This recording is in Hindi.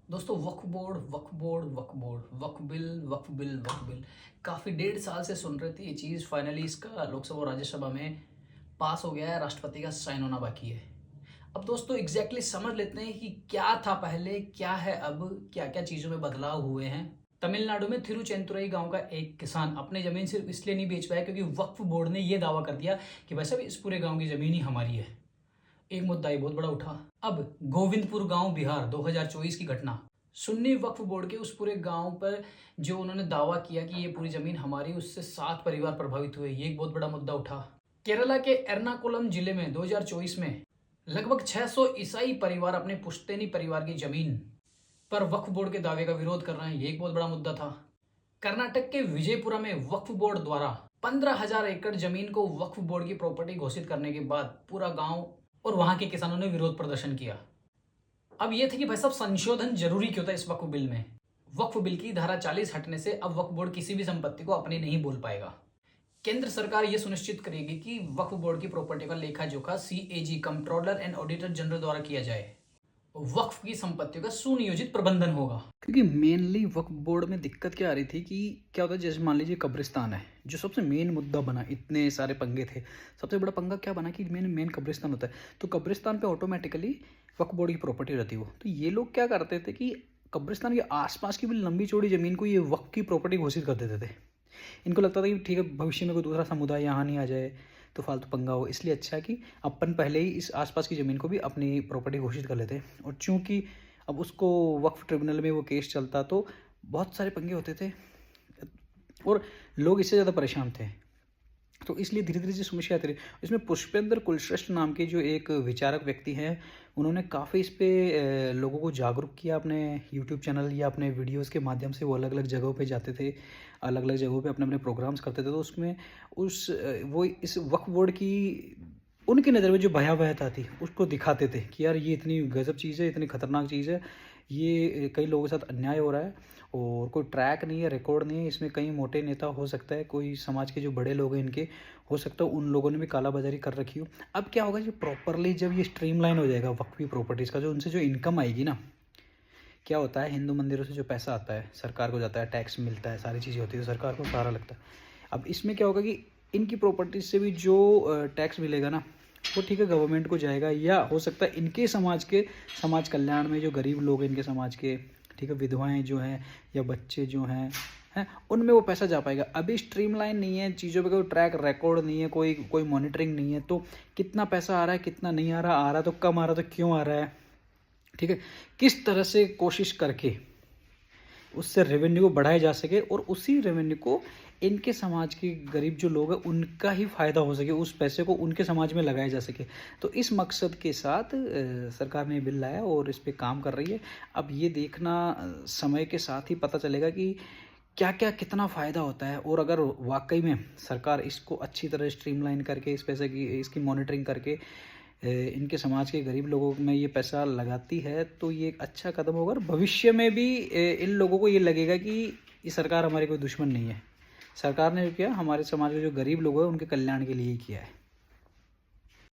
दोस्तों वक्फ बिल काफ़ी 1.5 साल से सुन रहे थे ये चीज़। फाइनली इसका लोकसभा और राज्यसभा में पास हो गया है, राष्ट्रपति का साइन होना बाकी है। अब दोस्तों एग्जैक्टली समझ लेते हैं कि क्या था पहले, क्या है अब, क्या क्या चीज़ों में बदलाव हुए हैं। तमिलनाडु में थिरुचेंतुरई गांव का एक किसान अपनी ज़मीन सिर्फ इसलिए नहीं बेच पाया क्योंकि वक्फ बोर्ड ने यह दावा कर दिया कि वैसे भी इस पूरे गांव की ज़मीन ही हमारी है। एक मुद्दा ही बहुत बड़ा उठा। अब गोविंदपुर गांव बिहार 2024 की घटना। सुन्नी वक्फ बोर्ड के उस पूरे गांव पर जो उन्होंने दावा किया कि ये पूरी जमीन हमारी, उससे 7 परिवार प्रभावित हुए। ये एक बहुत बड़ा मुद्दा उठा। केरला के एर्नाकुलम जिले में 2024 में लगभग 600 ईसाई परिवार अपने पुश्तैनी परिवार की जमीन पर वक्फ बोर्ड के दावे का विरोध कर रहे हैं। ये एक बहुत बड़ा मुद्दा था। कर्नाटक के विजयपुरा में वक्फ बोर्ड द्वारा 15,000 एकड़ जमीन को वक्फ बोर्ड की प्रॉपर्टी घोषित करने के बाद पूरा गांव और वहां के किसानों ने विरोध प्रदर्शन किया। अब यह था कि भाई साहब संशोधन जरूरी क्यों था इस वक्फ बिल में। वक्फ बिल की धारा 40 हटने से अब वक्फ बोर्ड किसी भी संपत्ति को अपनी नहीं बोल पाएगा। केंद्र सरकार यह सुनिश्चित करेगी कि वक्फ बोर्ड की प्रॉपर्टी का लेखा जोखा CAG controller and auditor general द्वारा किया जाए। वक्फ की संपत्तियों का सुनियोजित प्रबंधन होगा। क्योंकि मेनली वक्फ बोर्ड में दिक्कत क्या आ रही थी कि क्या होता है, जैसे मान लीजिए कब्रिस्तान है जो सबसे मेन मुद्दा बना। इतने सारे पंगे थे, सबसे बड़ा पंगा क्या बना कि मेन कब्रिस्तान होता है, तो कब्रिस्तान पे ऑटोमेटिकली वक्फ बोर्ड की प्रॉपर्टी रहती हो। तो ये लोग क्या करते थे कि कब्रिस्तान के आसपास की भी लंबी चौड़ी जमीन को ये वक्फ की प्रॉपर्टी घोषित कर देते थे। इनको लगता था कि ठीक है, भविष्य में कोई दूसरा समुदाय यहाँ नहीं आ जाए तो फालतू पंगा हो, इसलिए अच्छा है कि अपन पहले ही इस आसपास की ज़मीन को भी अपनी प्रॉपर्टी घोषित कर लेते। और चूंकि अब उसको वक्फ ट्रिब्यूनल में वो केस चलता तो बहुत सारे पंगे होते थे और लोग इससे ज़्यादा परेशान थे। तो इसलिए धीरे धीरे जो समस्या आती रही। इसमें पुष्पेंद्र कुलश्रेष्ठ नाम के जो एक विचारक व्यक्ति हैं, उन्होंने काफ़ी इस पे लोगों को जागरूक किया अपने यूट्यूब चैनल या अपने वीडियोस के माध्यम से। वो अलग अलग जगहों पे जाते थे, अलग अलग जगहों पे अपने अपने प्रोग्राम्स करते थे। तो उसमें वो इस वक्फ बोर्ड की उनकी नज़र में जो भयावहता थी उसको दिखाते थे कि यार ये इतनी गजब चीज़ है, इतनी खतरनाक चीज़ है, ये कई लोगों के साथ अन्याय हो रहा है और कोई ट्रैक नहीं है, रिकॉर्ड नहीं है। इसमें कई मोटे नेता हो सकता है, कोई समाज के जो बड़े लोग हैं इनके हो सकता है उन लोगों ने भी कालाबाजारी कर रखी हो। अब क्या होगा, जो प्रॉपरली जब ये स्ट्रीमलाइन हो जाएगा वक्फी प्रॉपर्टीज़ का, जो उनसे जो इनकम आएगी ना, क्या होता है हिंदू मंदिरों से जो पैसा आता है सरकार को जाता है, टैक्स मिलता है, सारी चीज़ें होती है तो सरकार को सारा लगता है। अब इसमें क्या होगा कि इनकी प्रॉपर्टीज से भी जो टैक्स मिलेगा ना, वो ठीक है गवर्नमेंट को जाएगा, या हो सकता है इनके समाज कल्याण में जो गरीब लोग हैं इनके समाज के, ठीक है, विधवाएं जो हैं या बच्चे जो हैं उनमें वो पैसा जा पाएगा। अभी स्ट्रीमलाइन नहीं है चीज़ों पे, कोई ट्रैक रिकॉर्ड नहीं है, कोई मॉनिटरिंग नहीं है। तो कितना पैसा आ रहा है, कितना नहीं आ रहा तो कम आ रहा तो क्यों आ रहा है, ठीक है, किस तरह से कोशिश करके उससे रेवेन्यू को बढ़ाया जा सके और उसी रेवेन्यू को इनके समाज के गरीब जो लोग हैं उनका ही फ़ायदा हो सके, उस पैसे को उनके समाज में लगाया जा सके। तो इस मकसद के साथ सरकार ने बिल लाया और इस पे काम कर रही है। अब ये देखना समय के साथ ही पता चलेगा कि क्या क्या कितना फ़ायदा होता है। और अगर वाकई में सरकार इसको अच्छी तरह स्ट्रीमलाइन करके इस पैसे की इसकी मॉनिटरिंग करके इनके समाज के गरीब लोगों में ये पैसा लगाती है तो ये एक अच्छा कदम होगा। और भविष्य में भी इन लोगों को ये लगेगा कि ये सरकार हमारी कोई दुश्मन नहीं है। सरकार ने जो किया हमारे समाज के जो गरीब लोग हैं उनके कल्याण के लिए ही किया है।